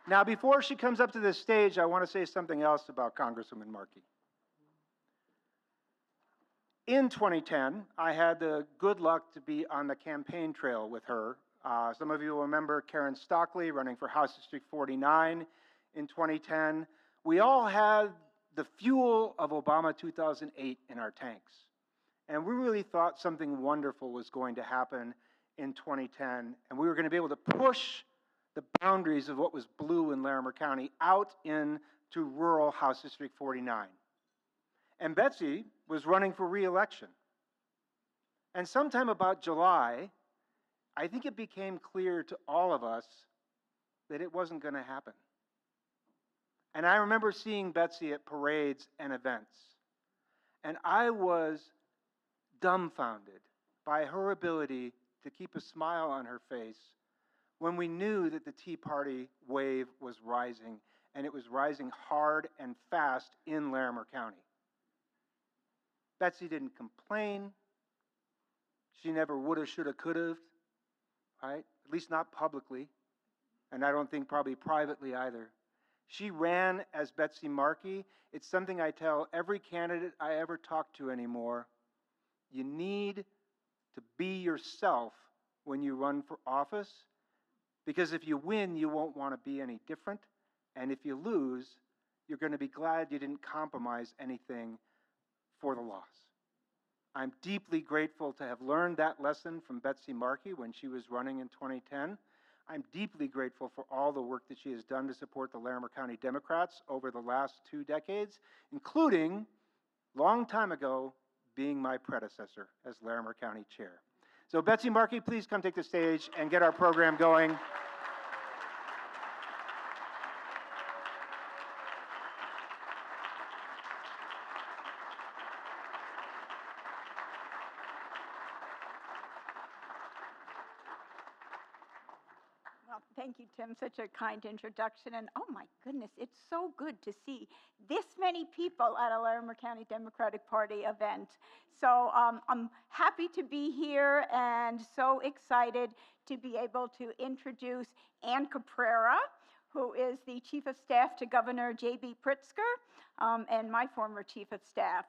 Now, before she comes up to this stage, I want to say something else about Congresswoman Markey. In 2010, I had the good luck to be on the campaign trail with her. Some of you will remember Karen Stockley running for House District 49 in 2010. We all had the fuel of Obama 2008 in our tanks. And we really thought something wonderful was going to happen in 2010, and we were going to be able to push the boundaries of what was blue in Larimer County out into rural House District 49. And Betsy was running for re-election. And sometime about July, I think it became clear to all of us that it wasn't going to happen. And I remember seeing Betsy at parades and events. And I was dumbfounded by her ability to keep a smile on her face when we knew that the Tea Party wave was rising, and it was rising hard and fast in Larimer County. Betsy didn't complain. She never woulda, shoulda, coulda, right? At least not publicly, and I don't think probably privately either. She ran as Betsy Markey. It's something I tell every candidate I ever talk to anymore. You need to be yourself when you run for office, because if you win, you won't want to be any different, and if you lose, you're going to be glad you didn't compromise anything for the loss. I'm deeply grateful to have learned that lesson from Betsy Markey when she was running in 2010. I'm deeply grateful for all the work that she has done to support the Larimer County Democrats over the last 2 decades, including, long time ago, being my predecessor as Larimer County Chair. So Betsy Markey, please come take the stage and get our program going. Well, thank you, Tim. Such a kind introduction. And oh my goodness, it's so good to see this many people at a Larimer County Democratic Party event. So I'm happy to be here and so excited to be able to introduce Ann Caprara, who is the Chief of Staff to Governor J.B. Pritzker and my former Chief of Staff.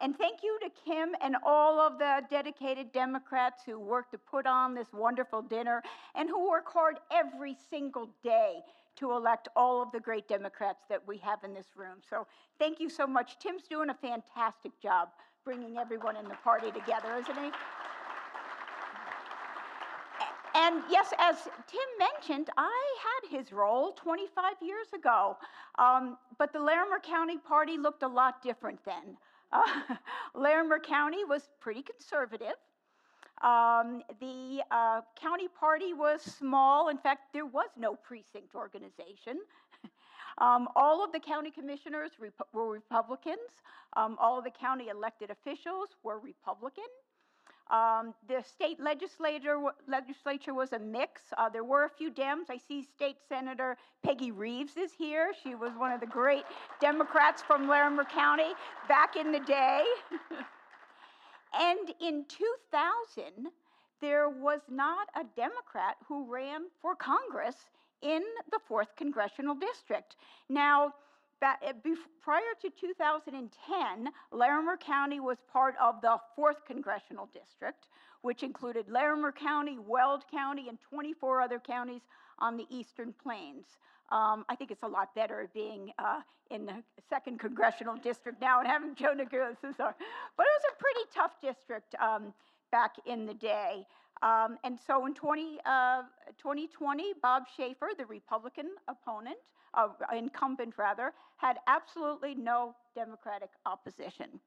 And thank you to Kim and all of the dedicated Democrats who work to put on this wonderful dinner and who work hard every single day to elect all of the great Democrats that we have in this room. So thank you so much. Tim's doing a fantastic job bringing everyone in the party together, isn't he? And yes, as Tim mentioned, I had his role 25 years ago, but the Larimer County Party looked a lot different then. Larimer County was pretty conservative. The county party was small. In fact, there was no precinct organization. All of the county commissioners were Republicans. All of the county elected officials were Republican. The state legislature was a mix. There were a few Dems. I see State Senator Peggy Reeves is here. She was one of the great Democrats from Larimer County back in the day. And in 2000, there was not a Democrat who ran for Congress in the 4th Congressional District. Now, prior to 2010, Larimer County was part of the 4th Congressional District, which included Larimer County, Weld County, and 24 other counties on the Eastern Plains. I think it's a lot better being in the 2nd Congressional District now and having Joe Negros. But it was a pretty tough district back in the day. And so in 2020, Bob Schaefer, the Republican opponent, incumbent rather, had absolutely no Democratic opposition.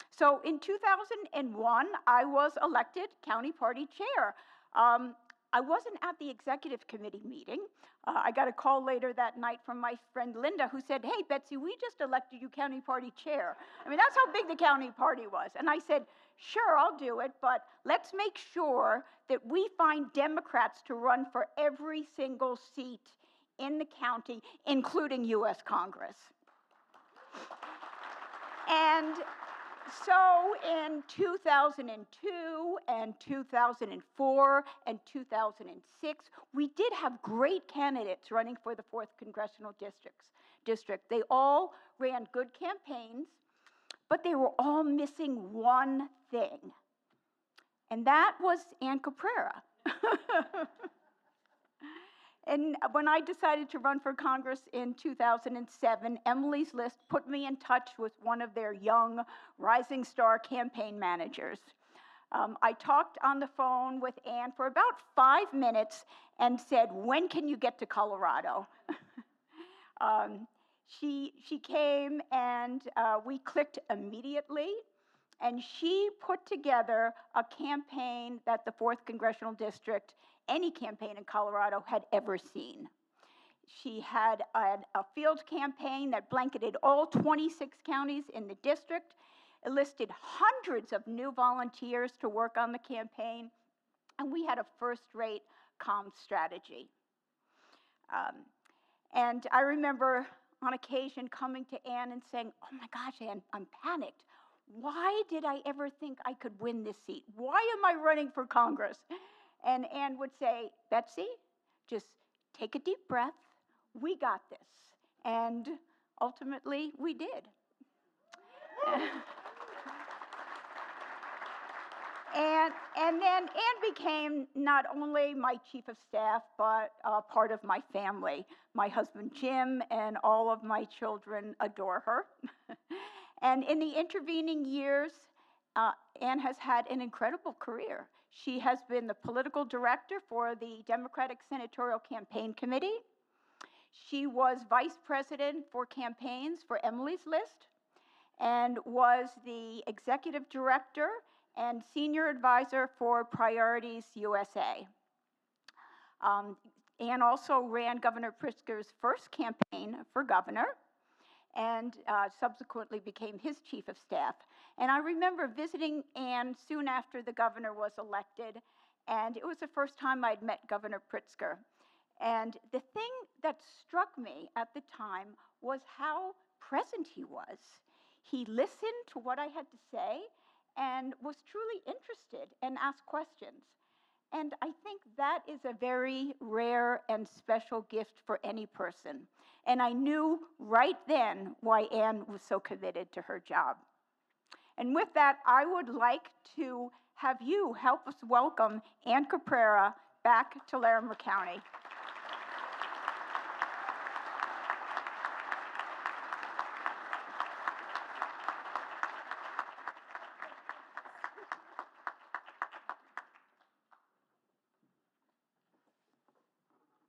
So in 2001, I was elected county party chair. I wasn't at the executive committee meeting. I got a call later that night from my friend Linda who said, "Hey, Betsy, we just elected you county party chair." I mean, that's how big the county party was. And I said, "Sure, I'll do it, but let's make sure that we find Democrats to run for every single seat in the county, including U.S. Congress." And So in 2002 and 2004 and 2006, we did have great candidates running for the 4th Congressional District. They all ran good campaigns, but they were all missing one thing, and that was Ann Caprara. And when I decided to run for Congress in 2007, Emily's List put me in touch with one of their young rising star campaign managers. I talked on the phone with Ann for about 5 minutes and said, "When can you get to Colorado?" She came and we clicked immediately. And she put together a campaign that the 4th Congressional District, any campaign in Colorado, had ever seen. She had a field campaign that blanketed all 26 counties in the district, enlisted hundreds of new volunteers to work on the campaign, and we had a first-rate comms strategy. And I remember on occasion coming to Ann and saying, "Oh my gosh, Ann, I'm panicked. Why did I ever think I could win this seat? Why am I running for Congress?" And Ann would say, "Betsy, just take a deep breath. We got this." And ultimately, we did. And then Ann became not only my chief of staff, but part of my family. My husband, Jim, and all of my children adore her. And in the intervening years, Ann has had an incredible career. She has been the political director for the Democratic Senatorial Campaign Committee. She was vice president for campaigns for Emily's List and was the executive director and senior advisor for Priorities USA. Ann also ran Governor Pritzker's first campaign for governor and subsequently became his chief of staff. And I remember visiting Ann soon after the governor was elected, and it was the first time I'd met Governor Pritzker. And the thing that struck me at the time was how present he was. He listened to what I had to say and was truly interested and asked questions. And I think that is a very rare and special gift for any person. And I knew right then why Ann was so committed to her job. And with that, I would like to have you help us welcome Ann Caprara back to Larimer County.